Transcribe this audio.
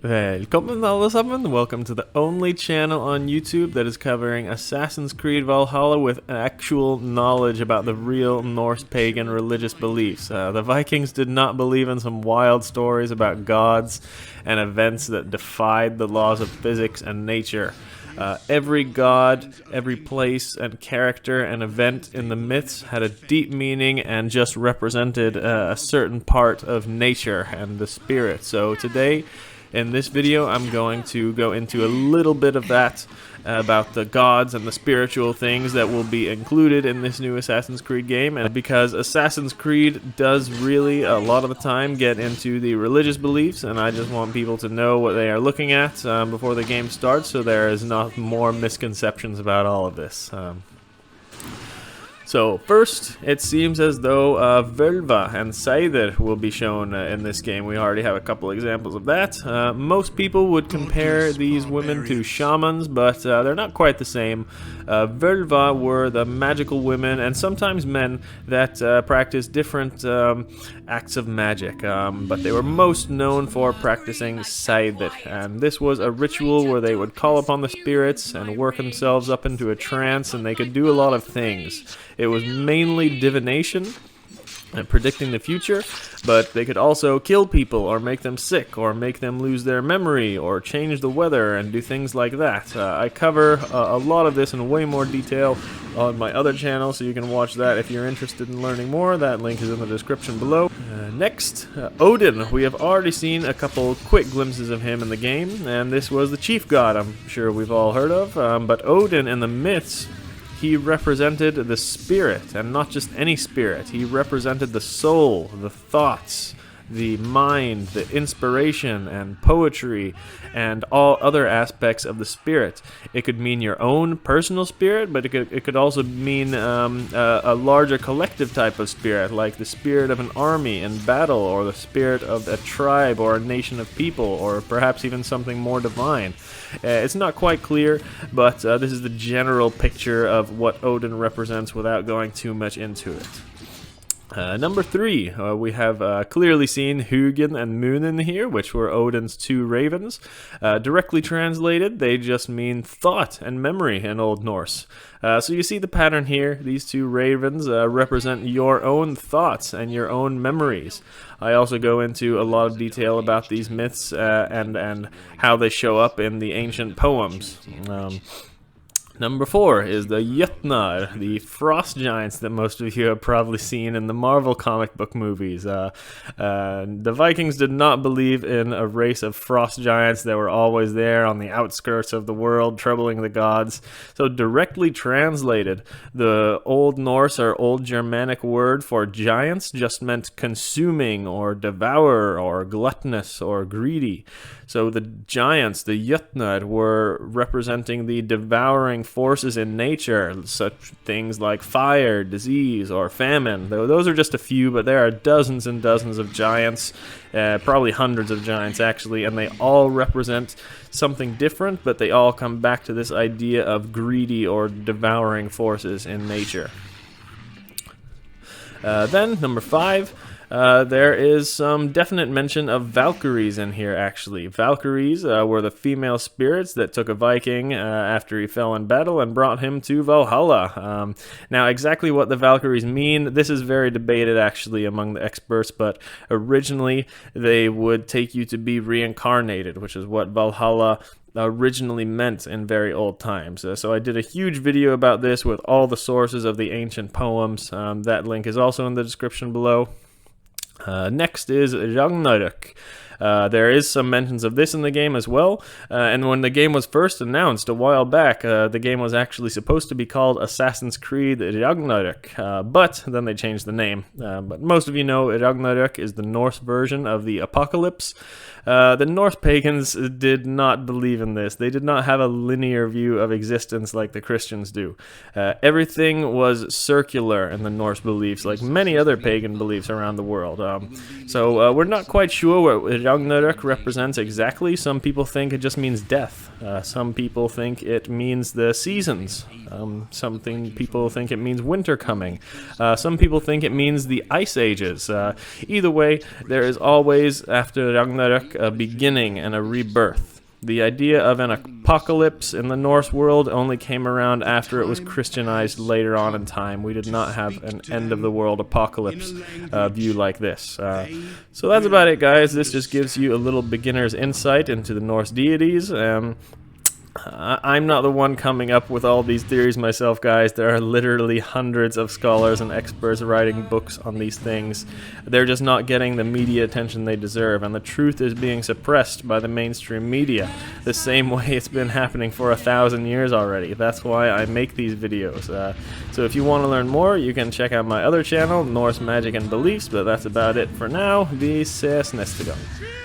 Velkommen alle sammen. Welcome to the only channel on YouTube that is covering Assassin's Creed Valhalla with actual knowledge about the real Norse pagan religious beliefs. The Vikings did not believe in some wild stories about gods and events that defied the laws of physics and nature. Every god, every place and character and event in the myths had a deep meaning and just represented a certain part of nature and the spirit. So today, in this video, I'm going to go into a little bit of that about the gods and the spiritual things that will be included in this new Assassin's Creed game. And because Assassin's Creed does really, a lot of the time, get into the religious beliefs, and I just want people to know what they are looking at before the game starts, so there is not more misconceptions about all of this. So first, it seems as though volva and seidr will be shown in this game. We already have a couple examples of that. Most people would compare these women to shamans, but they're not quite the same. Volva were the magical women, and sometimes men, that practiced different acts of magic, but they were most known for practicing seidr, and this was a ritual where they would call upon the spirits and work themselves up into a trance, and they could do a lot of things. It was mainly divination and predicting the future, but they could also kill people or make them sick or make them lose their memory or change the weather and do things like that. I cover a lot of this in way more detail on my other channel, so you can watch that if you're interested in learning more. That link is in the description below. Next, Odin. We have already seen a couple quick glimpses of him in the game, and this was the chief god I'm sure we've all heard of, but Odin in the myths, he represented the spirit, and not just any spirit. He represented the soul, the thoughts, the mind, the inspiration, and poetry, and all other aspects of the spirit. It could mean your own personal spirit, but it could also mean a larger collective type of spirit, like the spirit of an army in battle, or the spirit of a tribe or a nation of people, or perhaps even something more divine. It's not quite clear, but this is the general picture of what Odin represents without going too much into it. Number 3, we have clearly seen Hugin and Munin here, which were Odin's two ravens. Directly translated, they just mean thought and memory in Old Norse. So you see the pattern here. These two ravens represent your own thoughts and your own memories. I also go into a lot of detail about these myths and how they show up in the ancient poems. Number 4 is the Jötnar, the frost giants that most of you have probably seen in the Marvel comic book movies. The Vikings did not believe in a race of frost giants that were always there on the outskirts of the world, troubling the gods. So directly translated, the Old Norse or Old Germanic word for giants just meant consuming or devour or gluttonous or greedy. So the giants, the Jötnar, were representing the devouring forces in nature, such things like fire, disease, or famine. Those are just a few, but there are dozens and dozens of giants, probably hundreds of giants actually, and they all represent something different, but they all come back to this idea of greedy or devouring forces in nature. Then, number 5. There is some definite mention of Valkyries in here, actually. Valkyries were the female spirits that took a Viking after he fell in battle and brought him to Valhalla. Now, exactly what the Valkyries mean, this is very debated, actually, among the experts, but originally they would take you to be reincarnated, which is what Valhalla originally meant in very old times. So I did a huge video about this with all the sources of the ancient poems. That link is also in the description below. Next is Ragnarök. There is some mentions of this in the game as well, and when the game was first announced a while back, the game was actually supposed to be called Assassin's Creed Ragnarök, but then they changed the name. But most of you know Ragnarök is the Norse version of the apocalypse. The Norse pagans did not believe in this. They did not have a linear view of existence like the Christians do. Everything was circular in the Norse beliefs, like many other pagan beliefs around the world. So we're not quite sure what Ragnarök represents exactly. Some people think it just means death. Some people think it means the seasons. People think it means winter coming. Some people think it means the ice ages. Either way, there is always, after Ragnarök, a beginning and a rebirth. The idea of an apocalypse in the Norse world only came around after it was Christianized later on in time. We did not have an end-of-the-world apocalypse view like this. So that's about it, guys. This just gives you a little beginner's insight into the Norse deities. I'm not the one coming up with all these theories myself, guys. There are literally hundreds of scholars and experts writing books on these things. They're just not getting the media attention they deserve, and the truth is being suppressed by the mainstream media, the same way it's been happening for 1,000 years already. That's why I make these videos. So if you want to learn more, you can check out my other channel, Norse Magic and Beliefs, but that's about it for now. Vi ses nästa gång.